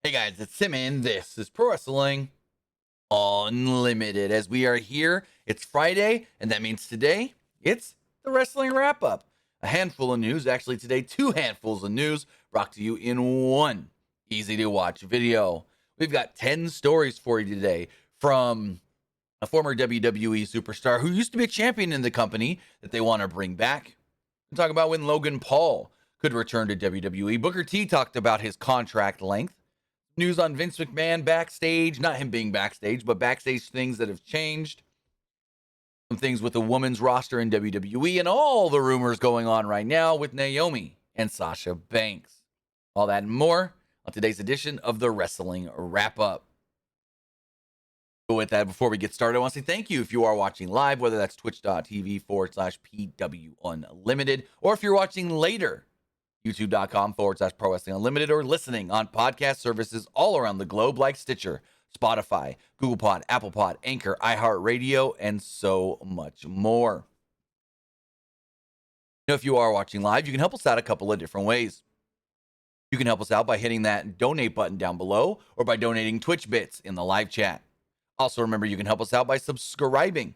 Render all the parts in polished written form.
Hey guys, it's Sim and this is Pro Wrestling Unlimited. As we are here, it's Friday, and that means today it's the Wrestling Wrap Up. A handful of news, actually today, two handfuls of news brought to you in one easy to watch video. We've got 10 stories for you today from a former WWE superstar who used to be a champion in the company that they want to bring back. We'll talk about when Logan Paul could return to WWE. Booker T talked about his contract length. News on Vince McMahon backstage, not him being backstage, but backstage things that have changed. Some things with the women's roster in WWE and all the rumors going on right now with Naomi and Sasha Banks. All that and more on today's edition of the Wrestling Wrap Up. But with that, before we get started, I want to say thank you if you are watching live, whether that's twitch.tv/PW Unlimited, or if you're watching later, youtube.com/Pro Wrestling Unlimited, or listening on podcast services all around the globe like Stitcher, Spotify, Google Pod, Apple Pod, Anchor, iHeartRadio, and so much more. If you are watching live, you can help us out a couple of different ways. You can help us out by hitting that donate button down below or by donating Twitch bits in the live chat. Also, remember, you can help us out by subscribing.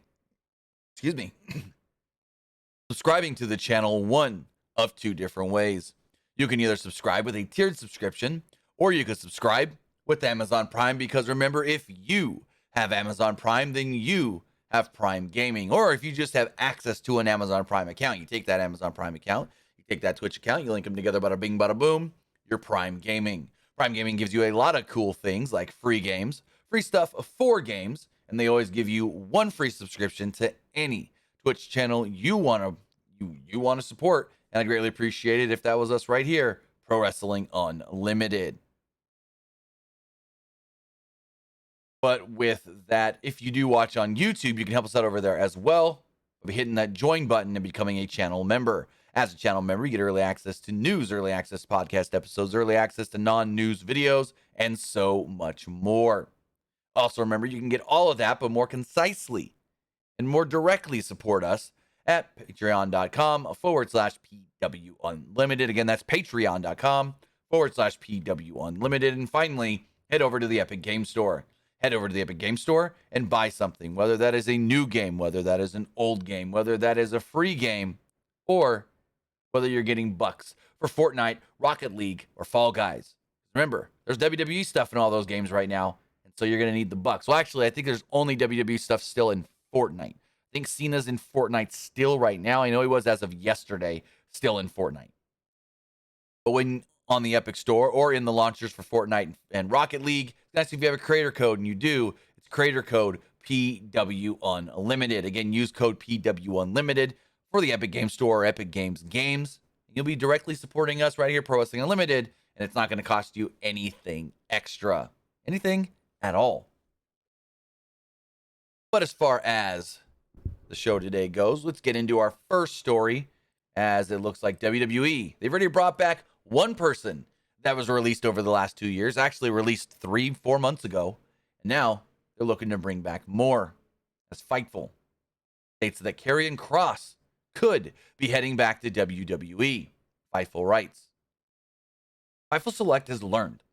Subscribing to the channel one of two different ways. You can either subscribe with a tiered subscription, or you can subscribe with Amazon Prime, because remember, if you have Amazon Prime, then you have Prime Gaming. Or if you just have access to an Amazon Prime account, you take that Amazon Prime account, you take that Twitch account, you link them together, bada bing, bada boom, you're Prime Gaming. Prime Gaming gives you a lot of cool things like free games, free stuff for games, and they always give you one free subscription to any Twitch channel you want to support. And I'd greatly appreciate it if that was us right here, Pro Wrestling Unlimited. But with that, if you do watch on YouTube, you can help us out over there as well by hitting that join button and becoming a channel member. As a channel member, you get early access to news, early access to podcast episodes, early access to non-news videos, and so much more. Also, remember, you can get all of that, but more concisely and more directly support us at patreon.com/PW Unlimited. Again, that's patreon.com/PW Unlimited. And finally, head over to the Epic Game Store. Head over to the Epic Game Store and buy something, whether that is a new game, whether that is an old game, whether that is a free game, or whether you're getting bucks for Fortnite, Rocket League, or Fall Guys. Remember, there's WWE stuff in all those games right now, and so you're going to need the bucks. Well, actually, I think there's only WWE stuff still in Fortnite. I think Cena's in Fortnite still right now. I know he was as of yesterday still in Fortnite. But when on the Epic Store or in the launchers for Fortnite and Rocket League, that's if you have a creator code, and you do, it's creator code PW Unlimited. Again, use code PW Unlimited for the Epic Game Store or Epic Games games. You'll be directly supporting us right here, Pro Wrestling Unlimited, and it's not going to cost you anything extra. Anything at all. But as far as the show today goes, let's get into our first story, as it looks like WWE, they've already brought back one person that was released over the last 2 years, actually released 3-4 months ago, and now they're looking to bring back more. As Fightful states that Karrion Kross could be heading back to WWE. Fightful writes, Fightful Select has learned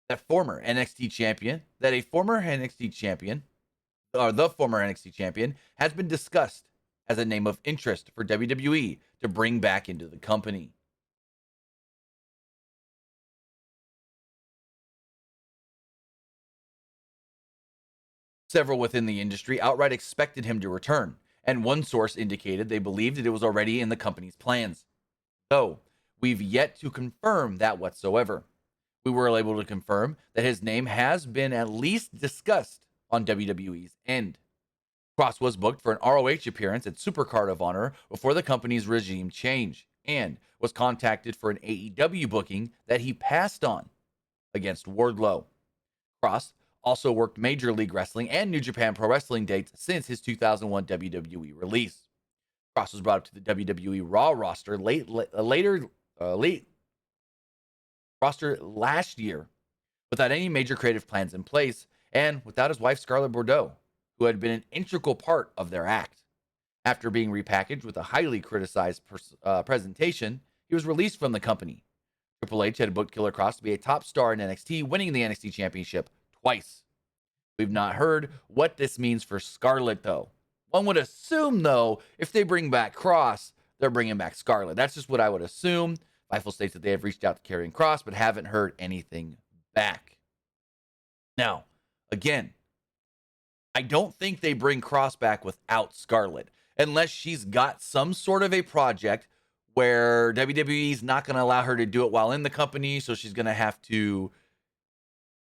that the former NXT champion has been discussed as a name of interest for WWE to bring back into the company. Several within the industry outright expected him to return, and one source indicated they believed that it was already in the company's plans. Though we've yet to confirm that whatsoever. We were able to confirm that his name has been at least discussed on WWE's end. Kross was booked for an ROH appearance at Supercard of Honor before the company's regime change, and was contacted for an AEW booking that he passed on against Wardlow. Kross also worked Major League Wrestling and New Japan Pro Wrestling dates since his 2001 WWE release. Kross was brought up to the WWE Raw roster late roster last year without any major creative plans in place, and without his wife Scarlett Bordeaux, who had been an integral part of their act. After being repackaged with a highly criticized presentation, he was released from the company. Triple H had booked Killer Kross to be a top star in NXT, winning the NXT Championship twice. We've not heard what this means for Scarlett, though. One would assume, though, if they bring back Kross, they're bringing back Scarlett. That's just what I would assume. Fightful states that they have reached out to Karrion Kross, but haven't heard anything back. Now, again, I don't think they bring Kross back without Scarlett, unless she's got some sort of a project where WWE's not going to allow her to do it while in the company, so she's going to have to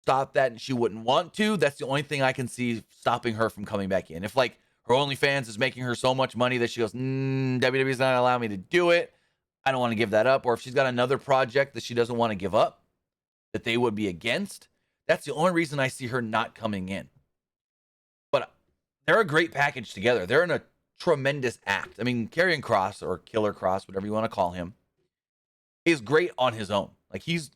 stop that, and she wouldn't want to. That's the only thing I can see stopping her from coming back in. If, like, her OnlyFans is making her so much money that she goes, WWE's not allowing me to do it, I don't want to give that up. Or if she's got another project that she doesn't want to give up, that they would be against, that's the only reason I see her not coming in. But they're a great package together. They're in a tremendous act. I mean, Karrion Kross, or Killer Kross, whatever you want to call him, is great on his own. Like, he's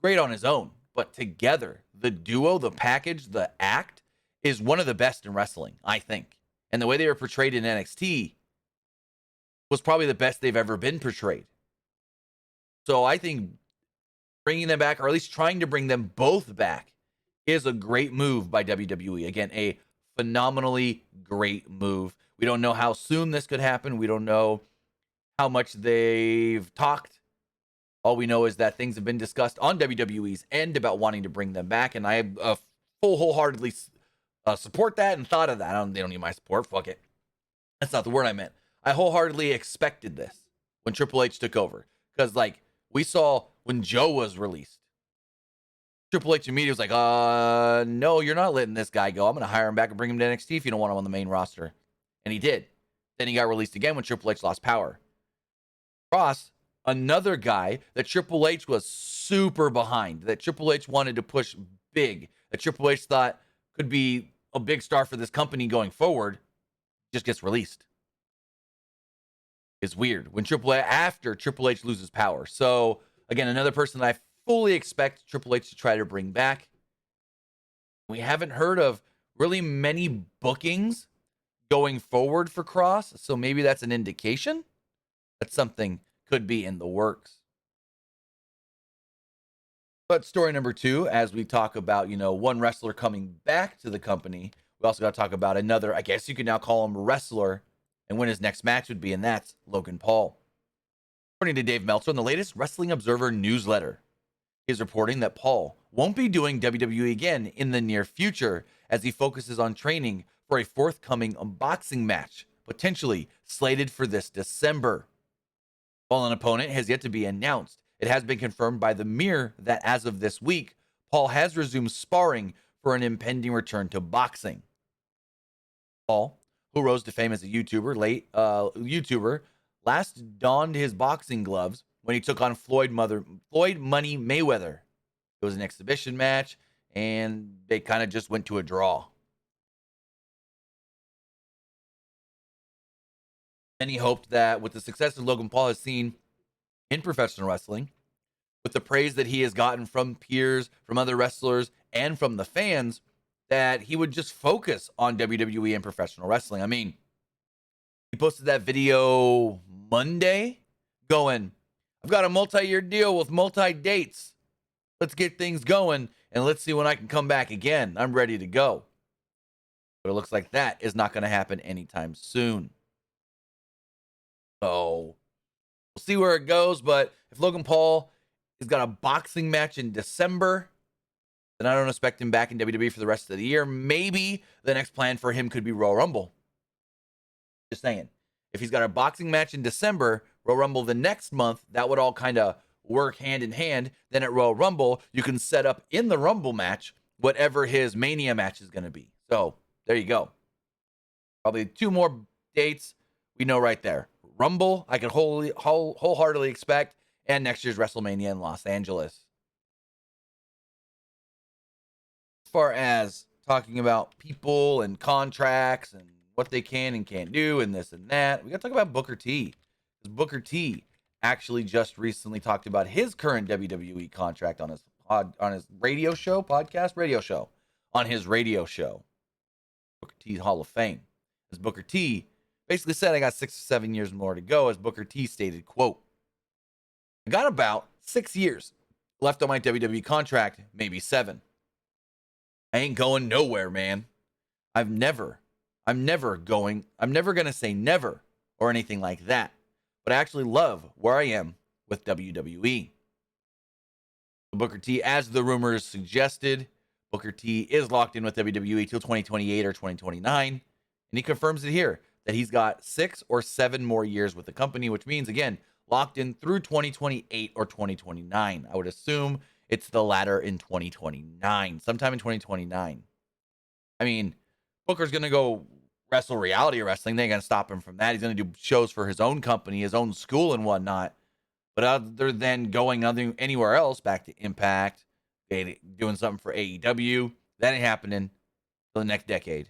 great on his own. But together, the duo, the package, the act is one of the best in wrestling, I think. And the way they were portrayed in NXT was probably the best they've ever been portrayed. So I think bringing them back, or at least trying to bring them both back, is a great move by WWE. Again, a phenomenally great move. We don't know how soon this could happen. We don't know how much they've talked. All we know is that things have been discussed on WWE's end about wanting to bring them back, and I wholeheartedly support that and thought of that. They don't need my support. Fuck it. That's not the word I meant. I wholeheartedly expected this when Triple H took over, because, like, we saw when Joe was released, Triple H immediately was like, no, you're not letting this guy go. I'm going to hire him back and bring him to NXT if you don't want him on the main roster. And he did. Then he got released again when Triple H lost power. Kross, another guy that Triple H was super behind, that Triple H wanted to push big, that Triple H thought could be a big star for this company going forward, just gets released. It's weird when after Triple H loses power. So again, another person that I fully expect Triple H to try to bring back. We haven't heard of really many bookings going forward for Kross, so maybe that's an indication that something could be in the works. But story number 2, as we talk about, one wrestler coming back to the company, we also got to talk about another, I guess you could now call him wrestler, and when his next match would be, and that's Logan Paul. According to Dave Meltzer in the latest Wrestling Observer newsletter, he's reporting that Paul won't be doing WWE again in the near future, as he focuses on training for a forthcoming boxing match, potentially slated for this December. While an opponent has yet to be announced, it has been confirmed by The Mirror that as of this week, Paul has resumed sparring for an impending return to boxing. Paul, who rose to fame as a YouTuber, last donned his boxing gloves when he took on Floyd Money Mayweather. It was an exhibition match, and they kind of just went to a draw. And he hoped that with the success that Logan Paul has seen in professional wrestling, with the praise that he has gotten from peers, from other wrestlers, and from the fans, that he would just focus on WWE and professional wrestling. I mean, he posted that video Monday going, I've got a multi-year deal with multi-dates. Let's get things going, and let's see when I can come back again. I'm ready to go. But it looks like that is not going to happen anytime soon. So we'll see where it goes, but if Logan Paul has got a boxing match in December, then I don't expect him back in WWE for the rest of the year. Maybe the next plan for him could be Royal Rumble. Just saying. If he's got a boxing match in December, Royal Rumble the next month, that would all kind of work hand in hand. Then at Royal Rumble, you can set up in the Rumble match whatever his Mania match is going to be. So there you go. Probably 2 more dates we know right there. Rumble, I can wholeheartedly expect, and next year's WrestleMania in Los Angeles. As far as talking about people and contracts and what they can and can't do and this and that, we got to talk about Booker T. Because Booker T actually just recently talked about his current WWE contract on his radio show, on his radio show, Booker T's Hall of Fame. As Booker T basically said, I got 6 or 7 years more to go. As Booker T stated, quote, I got about 6 years. left on my WWE contract, maybe 7. I ain't going nowhere, man. I'm never going to say never or anything like that. But I actually love where I am with WWE. Booker T, as the rumors suggested, Booker T is locked in with WWE till 2028 or 2029. And he confirms it here that he's got 6 or 7 more years with the company, which means, again, locked in through 2028 or 2029. I would assume it's the latter in 2029, sometime in 2029. I mean, Booker's going to go wrestle reality wrestling. They ain't going to stop him from that. He's going to do shows for his own company, his own school and whatnot. But other than going anywhere else, back to Impact, doing something for AEW, that ain't happening till the next decade.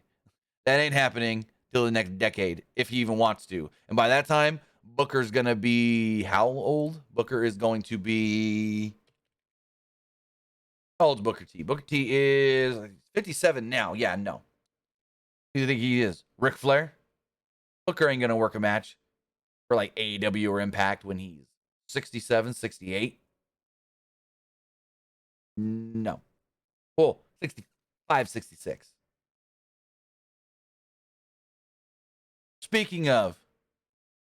That ain't happening till the next decade, if he even wants to. And by that time, Booker's going to be how old? Booker is going to be... How old's Booker T? Booker T is 57 now. Yeah, no. Who do you think he is? Ric Flair? Booker ain't going to work a match for like AEW or Impact when he's 67, 68. No. Well, 65, 66. Speaking of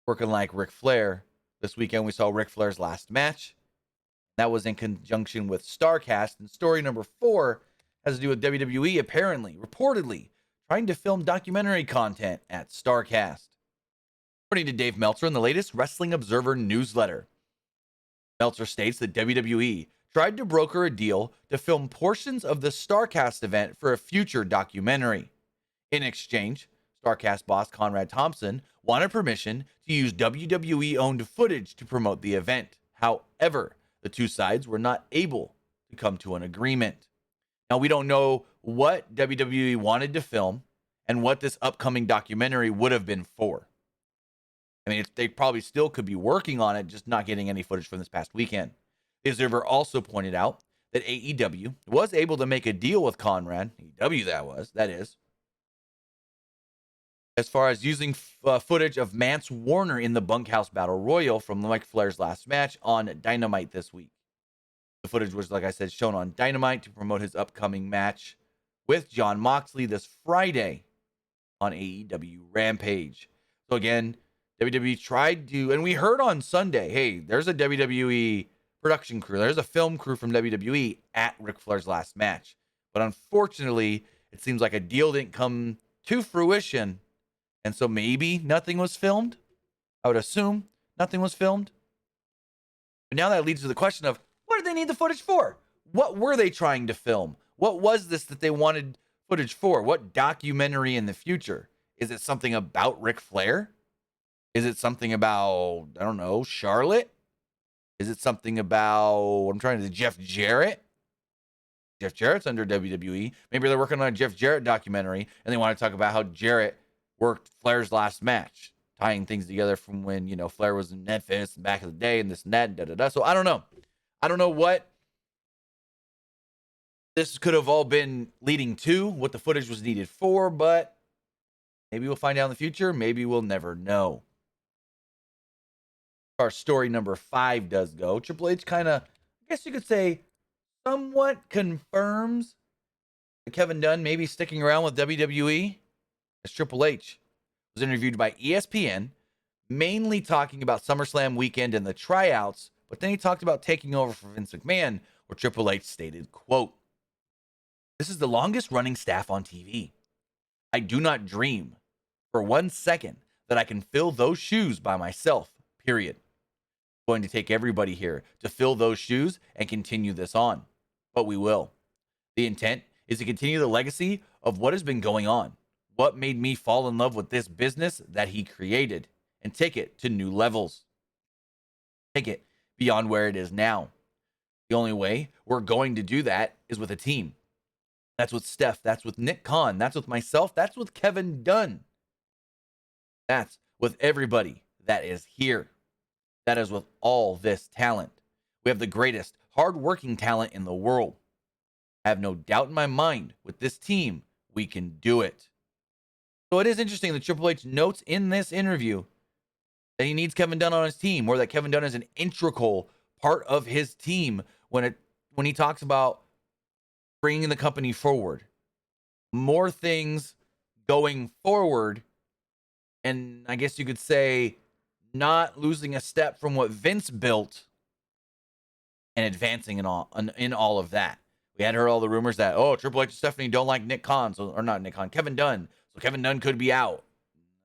working like Ric Flair, this weekend we saw Ric Flair's last match. That was in conjunction with StarCast. And story number 4 has to do with WWE apparently, reportedly, trying to film documentary content at StarCast. According to Dave Meltzer in the latest Wrestling Observer newsletter, Meltzer states that WWE tried to broker a deal to film portions of the StarCast event for a future documentary. In exchange, StarCast boss Conrad Thompson wanted permission to use WWE-owned footage to promote the event. However, the two sides were not able to come to an agreement. Now, we don't know what WWE wanted to film and what this upcoming documentary would have been for. I mean, they probably still could be working on it, just not getting any footage from this past weekend. The Observer also pointed out that AEW was able to make a deal with Conrad, AEW that is, as far as using footage of Mance Warner in the Bunkhouse Battle Royal from Ric Flair's last match on Dynamite this week. The footage was, like I said, shown on Dynamite to promote his upcoming match with Jon Moxley this Friday on AEW Rampage. So again, WWE tried to, and we heard on Sunday, hey, there's a WWE production crew. There's a film crew from WWE at Ric Flair's last match. But unfortunately, it seems like a deal didn't come to fruition. And so maybe nothing was filmed. I would assume nothing was filmed. But now that leads to the question of, what did they need the footage for? What were they trying to film? What was this that they wanted footage for? What documentary in the future? Is it something about Ric Flair? Is it something about, I don't know, Charlotte? Is it something about, Jeff Jarrett? Jeff Jarrett's under WWE. Maybe they're working on a Jeff Jarrett documentary and they want to talk about how Jarrett worked Flair's last match, tying things together from when, Flair was in Memphis and back in the day and this and that, da-da-da. So I don't know. I don't know what this could have all been leading to, what the footage was needed for, but maybe we'll find out in the future. Maybe we'll never know. Our story number 5 does go. Triple H kind of, I guess you could say, somewhat confirms that Kevin Dunn may be sticking around with WWE. As Triple H was interviewed by ESPN, mainly talking about SummerSlam weekend and the tryouts, but then he talked about taking over for Vince McMahon, where Triple H stated, quote, "This is the longest running staff on TV. I do not dream for 1 second that I can fill those shoes by myself, period. I'm going to take everybody here to fill those shoes and continue this on, but we will. The intent is to continue the legacy of what has been going on, what made me fall in love with this business that he created, and take it to new levels. Take it beyond where it is now. The only way we're going to do that is with a team. That's with Steph. That's with Nick Khan. That's with myself. That's with Kevin Dunn. That's with everybody that is here. That is with all this talent. We have the greatest hardworking talent in the world. I have no doubt in my mind with this team, we can do it." So it is interesting that Triple H notes in this interview that he needs Kevin Dunn on his team, or that Kevin Dunn is an integral part of his team when it when he talks about bringing the company forward, more things going forward, and I guess you could say not losing a step from what Vince built and advancing in all of that. We had heard all the rumors that, oh, Triple H and Stephanie don't like Nick Khan, or not Nick Khan, Kevin Dunn. So Kevin Dunn could be out.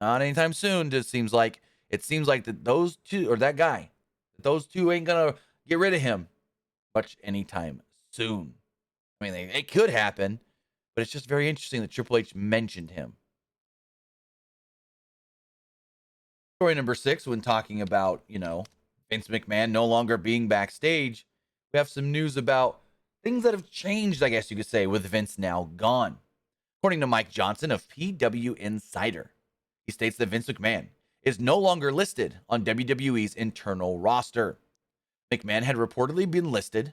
Not anytime soon. It seems like that those two, or that guy, those two ain't gonna get rid of him much anytime soon. I mean, it could happen, but it's just very interesting that Triple H mentioned him. Story number 6, when talking about, Vince McMahon no longer being backstage, we have some news about things that have changed, I guess you could say, with Vince now gone. According to Mike Johnson of PW Insider, he states that Vince McMahon is no longer listed on WWE's internal roster. McMahon had reportedly been listed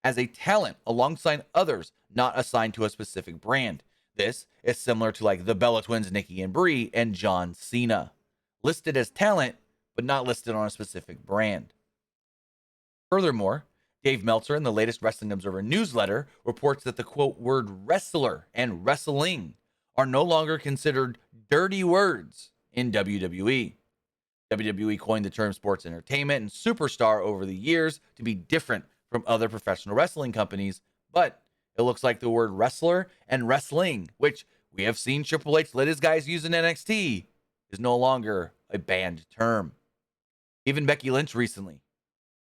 as a talent alongside others not assigned to a specific brand. This is similar to like the Bella Twins, Nikki and Brie, and John Cena. Listed as talent, but not listed on a specific brand. Furthermore, Dave Meltzer in the latest Wrestling Observer newsletter reports that the quote word wrestler and wrestling are no longer considered dirty words in WWE. WWE coined the term sports entertainment and superstar over the years to be different from other professional wrestling companies, but it looks like the word wrestler and wrestling, which we have seen Triple H let his guys use in NXT, is no longer a banned term. Even Becky Lynch recently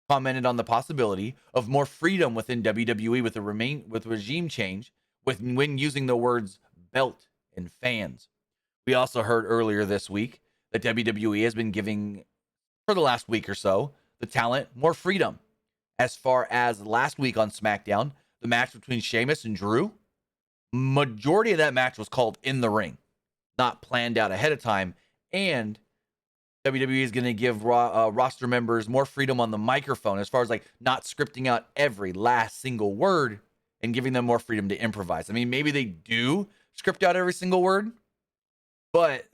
commented on the possibility of more freedom within WWE with regime change when using the words belt and fans. We also heard earlier this week that WWE has been giving, for the last week or so, the talent more freedom. As far as last week on SmackDown, the match between Sheamus and Drew, majority of that match was called in the ring, not planned out ahead of time, and WWE is going to give roster members more freedom on the microphone as far as like not scripting out every last single word and giving them more freedom to improvise. I mean, maybe they do script out every single word, but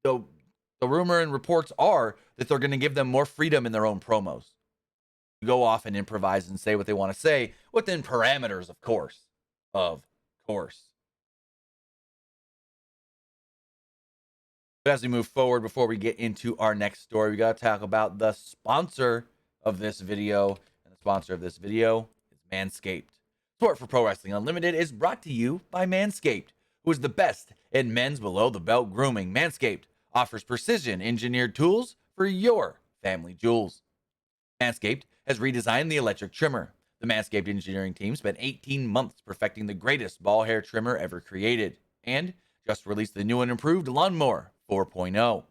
the rumor and reports are that they're going to give them more freedom in their own promos to go off and improvise and say what they want to say within parameters, of course. Of course. But as we move forward, before we get into our next story, we got to talk about the sponsor of this video. And the sponsor of this video is Manscaped. Support for Pro Wrestling Unlimited is brought to you by Manscaped, who is the best in men's below-the-belt grooming. Manscaped offers precision-engineered tools for your family jewels. Manscaped has redesigned the electric trimmer. The Manscaped engineering team spent 18 months perfecting the greatest ball hair trimmer ever created, and just released the new and improved Lawnmower 4.0.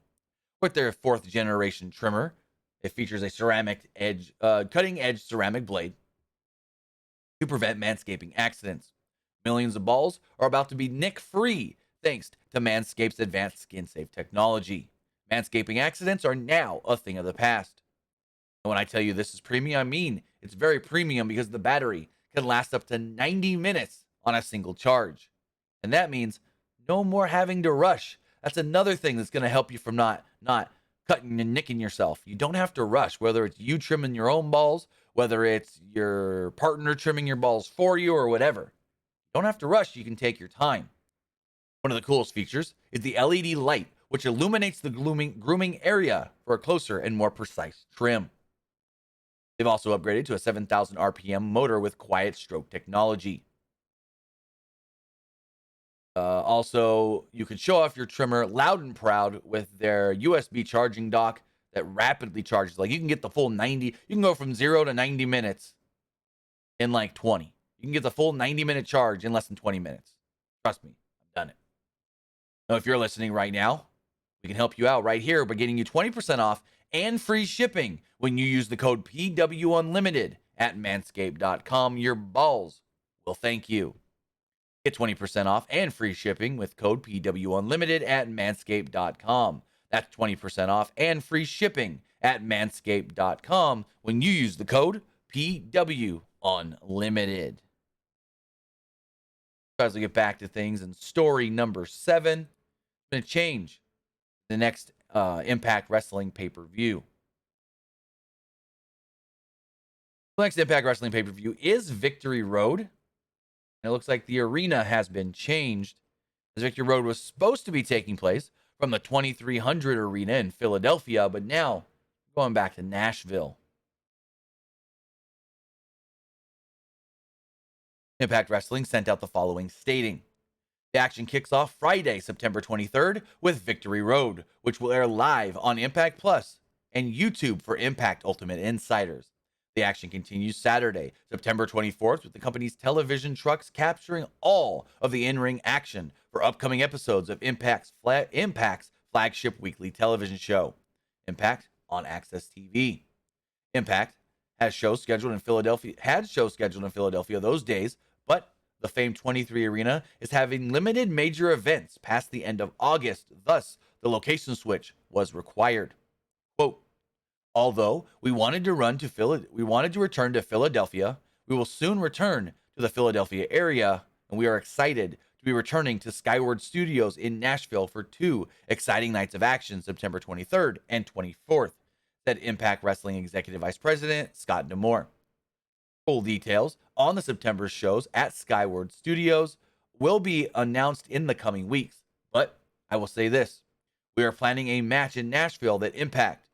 With their 4th generation trimmer, it features a cutting-edge ceramic blade to prevent manscaping accidents. Millions of balls are about to be nick-free thanks to Manscaped's advanced skin-safe technology. Manscaping accidents are now a thing of the past. And when I tell you this is premium, I mean it's very premium because the battery can last up to 90 minutes on a single charge. And that means no more having to rush. That's another thing that's going to help you from not cutting and nicking yourself. You don't have to rush, whether it's you trimming your own balls, whether it's your partner trimming your balls for you, or whatever. You don't have to rush. You can take your time. One of the coolest features is the LED light, which illuminates the grooming area for a closer and more precise trim. They've also upgraded to a 7,000 RPM motor with quiet stroke technology. Also, you can show off your trimmer loud and proud with their USB charging dock that rapidly charges. Like, you can get the full 90. You can go from 0 to 90 minutes in like 20. You can get the full 90-minute charge in less than 20 minutes. Trust me, I've done it. Now, if you're listening right now, we can help you out right here by getting you 20% off and free shipping when you use the code PW Unlimited at manscaped.com. Your balls will thank you. Get 20% off and free shipping with code PW Unlimited at manscaped.com. That's 20% off and free shipping at manscaped.com when you use the code PW Unlimited. As we get back to things, and story number 7 is going to change the next Impact Wrestling pay-per-view. The next Impact Wrestling pay-per-view is Victory Road. And it looks like the arena has been changed, as Victory Road was supposed to be taking place from the 2300 arena in Philadelphia, but now going back to Nashville. Impact Wrestling sent out the following stating: the action kicks off Friday, September 23rd with Victory Road, which will air live on Impact Plus and YouTube for Impact Ultimate Insiders. The action continues Saturday, September 24th, with the company's television trucks capturing all of the in-ring action for upcoming episodes of Impact's flagship weekly television show, Impact on Access TV. Impact had shows scheduled in Philadelphia those days, but the famed 23 Arena is having limited major events past the end of August. Thus, the location switch was required. Quote, although we wanted to return to Philadelphia, we will soon return to the Philadelphia area, and we are excited to be returning to Skyward Studios in Nashville for 2 exciting nights of action, September 23rd and 24th, said Impact Wrestling Executive Vice President Scott D'Amore. Full details on the September shows at Skyward Studios will be announced in the coming weeks, but I will say this: we are planning a match in Nashville that Impact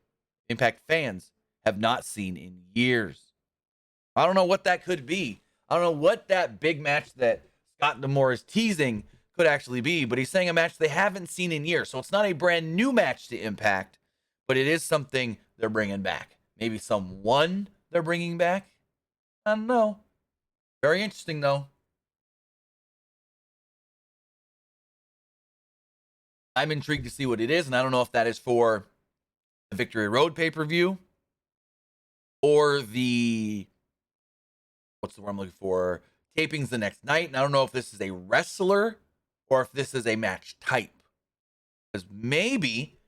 fans have not seen in years. I don't know what that could be. I don't know what that big match that Scott D'Amore is teasing could actually be, but he's saying a match they haven't seen in years. So it's not a brand new match to Impact, but it is something they're bringing back. Maybe someone they're bringing back. I don't know. Very interesting, though. I'm intrigued to see what it is, and I don't know if that is for the Victory Road pay-per-view or the, what's the word I'm looking for, tapings the next night. And I don't know if this is a wrestler or if this is a match type. Because maybe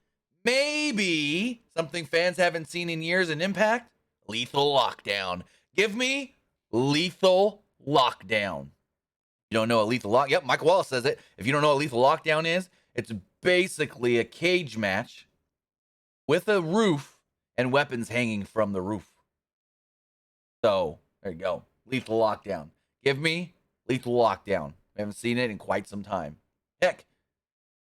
something fans haven't seen in years in Impact, Lethal Lockdown. Give me Lethal Lockdown. You don't know what Lethal Lockdown? Yep, Michael Wallace says it. If you don't know what Lethal Lockdown is, it's basically a cage match with a roof and weapons hanging from the roof. So, there you go. Lethal Lockdown. Give me Lethal Lockdown. I haven't seen it in quite some time. Heck,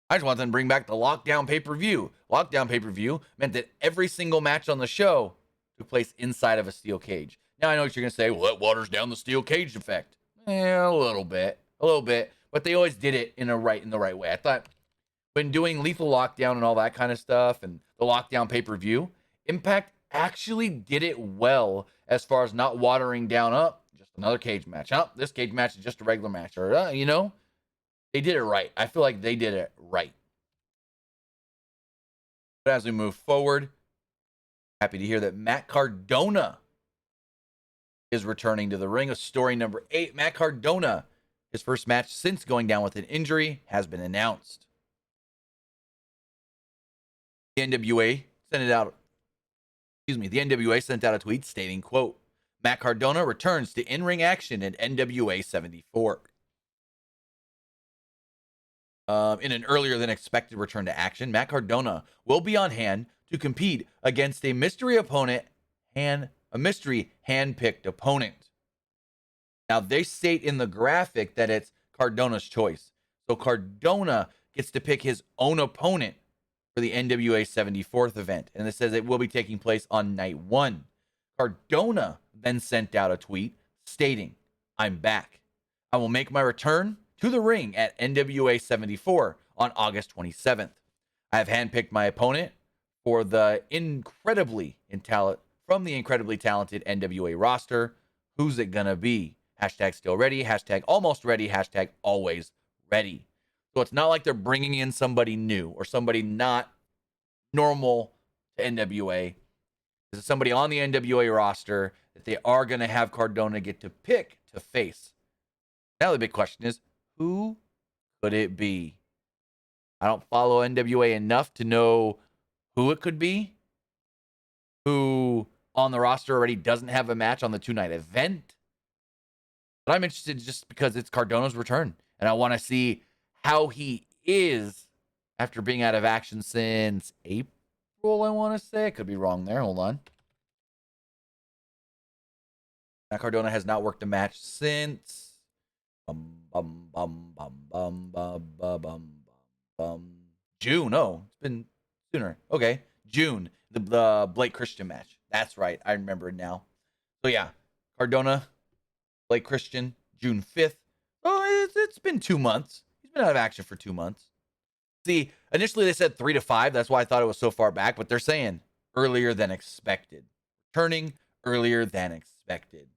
I just want them to bring back the Lockdown pay-per-view. Lockdown pay-per-view meant that every single match on the show took place inside of a steel cage. Now, I know what you're going to say. Well, that waters down the steel cage effect. Yeah, a little bit. But they always did it in the right way. I thought when doing Lethal Lockdown and all that kind of stuff and the Lockdown pay-per-view, Impact actually did it well as far as not watering down up. Just another cage match. This cage match is just a regular match. Or, they did it right. I feel like they did it right. But as we move forward, happy to hear that Matt Cardona is returning to the ring. Of story number 8, Matt Cardona, his first match since going down with an injury, has been announced. The NWA sent out a tweet stating, quote, Matt Cardona returns to in-ring action in NWA 74. In an earlier than expected return to action, Matt Cardona will be on hand to compete against a mystery hand-picked opponent. Now, they state in the graphic that it's Cardona's choice. So Cardona gets to pick his own opponent for the NWA 74th event. And it says it will be taking place on night 1. Cardona then sent out a tweet stating, I'm back. I will make my return to the ring at NWA 74 on August 27th. I have handpicked my opponent for the incredibly talented NWA roster. Who's it gonna be? Hashtag still ready, hashtag almost ready, hashtag always ready. So it's not like they're bringing in somebody new or somebody not normal to NWA. This is somebody on the NWA roster that they are going to have Cardona get to pick to face. Now the big question is, who could it be? I don't follow NWA enough to know who it could be. Who on the roster already doesn't have a match on the 2-night event. But I'm interested just because it's Cardona's return. And I want to see how he is after being out of action since April, I want to say. I could be wrong there. Hold on. Now, Cardona has not worked a match since bum, bum, bum, bum, bum, bum, bum, bum. June. Oh, it's been sooner. Okay, June. The Blake Christian match. That's right. I remember it now. So yeah, Cardona, Blake Christian, June 5th. Oh, it's been 2 months. He's been out of action for 2 months. See, initially they said 3 to 5. That's why I thought it was so far back, but they're saying earlier than expected. Returning earlier than expected.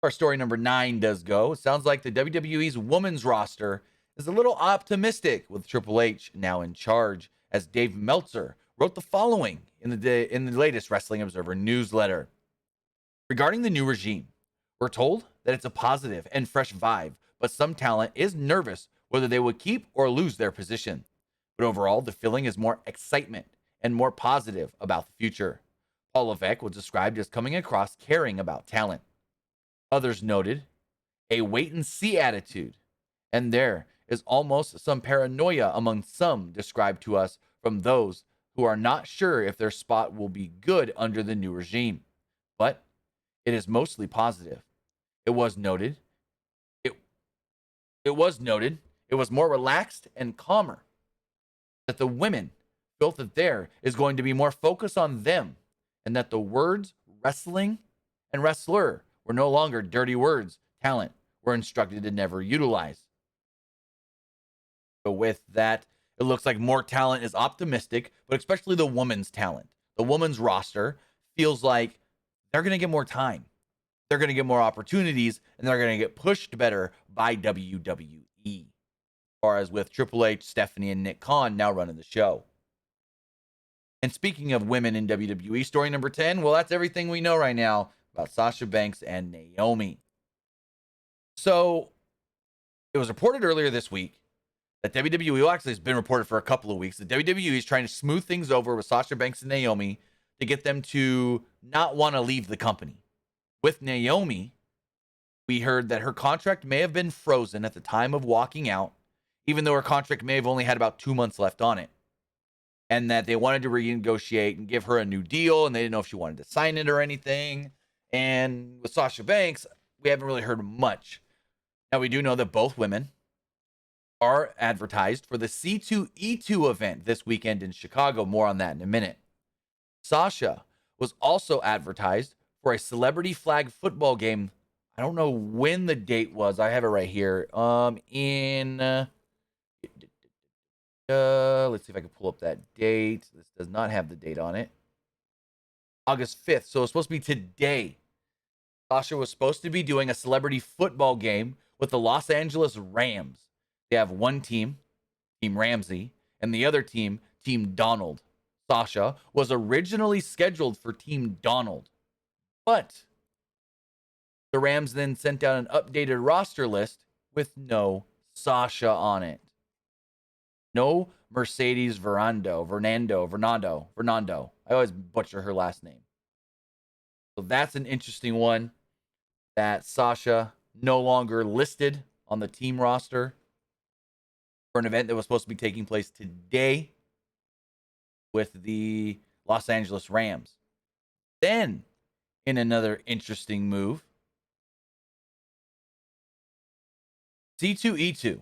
Our story number 9 does go. It sounds like the WWE's women's roster is a little optimistic with Triple H now in charge, as Dave Meltzer wrote the following in the latest Wrestling Observer newsletter. Regarding the new regime, we're told that it's a positive and fresh vibe, but some talent is nervous whether they would keep or lose their position. But overall, the feeling is more excitement and more positive about the future. Paul Levesque was described as coming across caring about talent. Others noted a wait-and-see attitude, and there is almost some paranoia among some described to us from those who are not sure if their spot will be good under the new regime. But it is mostly positive. It was noted it was more relaxed and calmer, that the women felt that there is going to be more focus on them, and that the words wrestling and wrestler were no longer dirty words talent were instructed to never utilize. So with that, it looks like more talent is optimistic, but especially the women's talent. The women's roster feels like they're going to get more time. They're going to get more opportunities, and they're going to get pushed better by WWE. As far as with Triple H, Stephanie, and Nick Khan now running the show. And speaking of women in WWE, story number 10, well, that's everything we know right now about Sasha Banks and Naomi. So it was reported earlier this week that WWE, well, actually it's been reported for a couple of weeks, that WWE is trying to smooth things over with Sasha Banks and Naomi to get them to not want to leave the company. With Naomi, we heard that her contract may have been frozen at the time of walking out, even though her contract may have only had about 2 months left on it. And that they wanted to renegotiate and give her a new deal, and they didn't know if she wanted to sign it or anything. And with Sasha Banks, we haven't really heard much. Now, we do know that both women are advertised for the C2E2 event this weekend in Chicago. More on that in a minute. Sasha was also advertised for a celebrity flag football game. I don't know when the date was. I have it right here. Let's see if I can pull up that date. This does not have the date on it. August 5th. So it's supposed to be today. Sasha was supposed to be doing a celebrity football game with the Los Angeles Rams. They have one team, Team Ramsey, and the other team, Team Donald. Sasha was originally scheduled for Team Donald, but the Rams then sent out an updated roster list with no Sasha on it. No Mercedes Fernando. I always butcher her last name. So that's an interesting one, that Sasha no longer listed on the team roster for an event that was supposed to be taking place today with the Los Angeles Rams. Then, in another interesting move, C2E2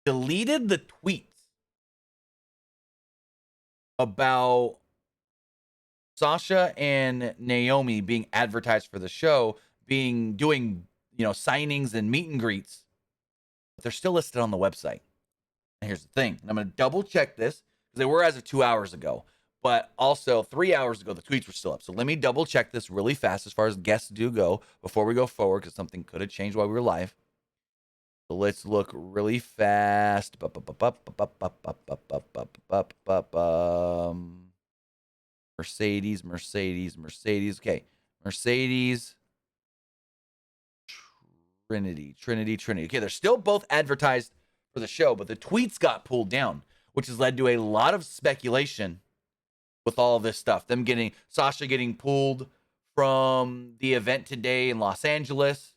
deleted the tweets about Sasha and Naomi being advertised for the show, doing signings and meet and greets, but they're still listed on the website. And here's the thing, and I'm going to double check this because they were as of 2 hours ago, but also 3 hours ago the tweets were still up. So let me double check this really fast as far as guests do go before we go forward, because something could have changed while we were live. So let's look really fast. Mercedes. Okay. Mercedes. Trinity. Okay, they're still both advertised for the show, but the tweets got pulled down, which has led to a lot of speculation with all of this stuff. Sasha getting pulled from the event today in Los Angeles.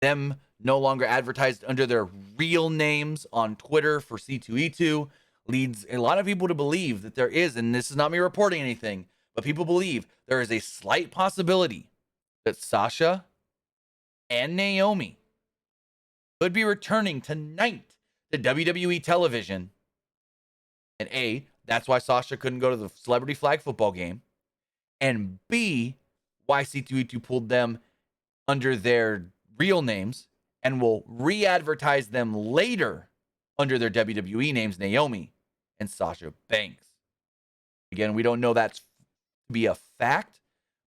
Them no longer advertised under their real names on Twitter for C2E2 leads a lot of people to believe that there is, and this is not me reporting anything, but people believe there is a slight possibility that Sasha and Naomi could be returning tonight to WWE television. And A, that's why Sasha couldn't go to the celebrity flag football game. And B, why C2E2 pulled them under their real names and will re-advertise them later under their WWE names, Naomi and Sasha Banks. Again, we don't know that's to be a fact,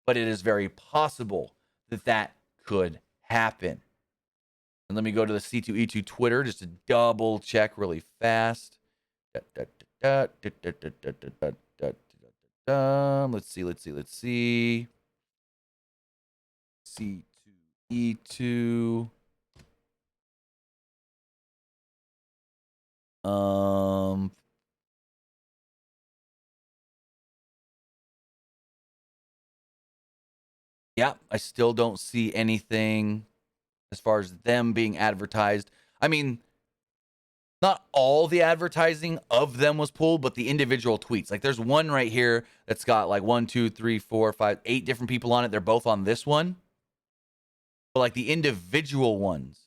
but it is very possible that that could happen. And let me go to the C2E2 Twitter just to double check really fast. Let's see. C2E2. Yeah, I still don't see anything as far as them being advertised. I mean, not all the advertising of them was pulled, but the individual tweets. Like there's one right here that's got like 1, 2, 3, 4, 5, 8 different people on it. They're both on this one. But like the individual ones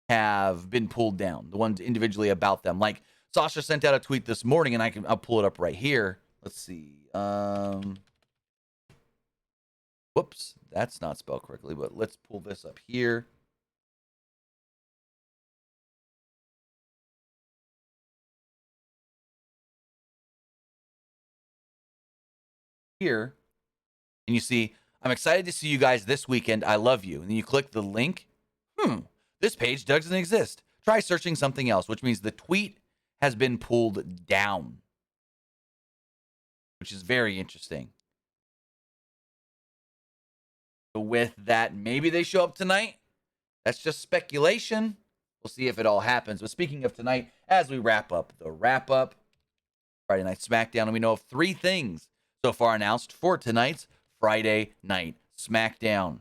have been pulled down. The ones individually about them. Like Sasha sent out a tweet this morning, and I'll pull it up right here. Let's see. Whoops, that's not spelled correctly, but let's pull this up here. Here, and you see, I'm excited to see you guys this weekend. I love you. And then you click the link. This page doesn't exist. Try searching something else, which means the tweet has been pulled down, which is very interesting. With that, maybe they show up tonight. That's just speculation. We'll see if it all happens. But speaking of tonight, as we wrap up the wrap up, Friday Night Smackdown, and we know of 3 things so far announced for tonight's Friday Night Smackdown.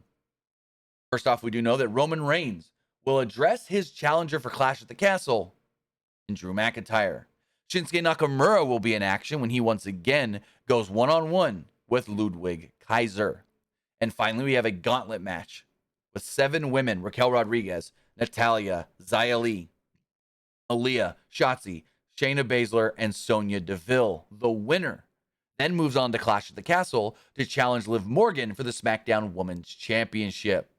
First off, we do know that Roman Reigns will address his challenger for Clash at the Castle in Drew McIntyre. Shinsuke Nakamura will be in action when he once again goes one-on-one with Ludwig Kaiser. And finally, we have a gauntlet match with 7 women: Raquel Rodriguez, Natalya, Xia Li, Aaliyah, Shotzi, Shayna Baszler, and Sonya Deville. The winner then moves on to Clash at the Castle to challenge Liv Morgan for the SmackDown Women's Championship.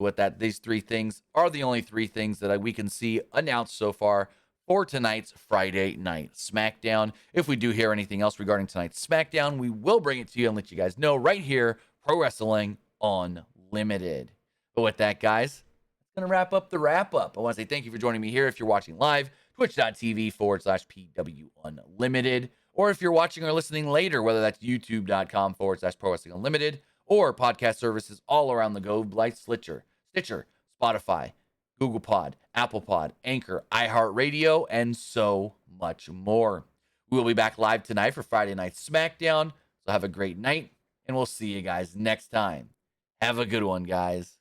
With that, these 3 things are the only 3 things that we can see announced so far for tonight's Friday Night Smackdown. If we do hear anything else regarding tonight's Smackdown, we will bring it to you and let you guys know right here, Pro Wrestling Unlimited. But with that, guys, that's going to wrap up the wrap up. I want to say thank you for joining me here. If you're watching live, twitch.tv/PW Unlimited. Or if you're watching or listening later, whether that's youtube.com/Pro Wrestling Unlimited or podcast services all around the globe like Stitcher, Spotify, Google Pod, Apple Pod, Anchor, iHeartRadio, and so much more. We will be back live tonight for Friday Night Smackdown. So have a great night, and we'll see you guys next time. Have a good one, guys.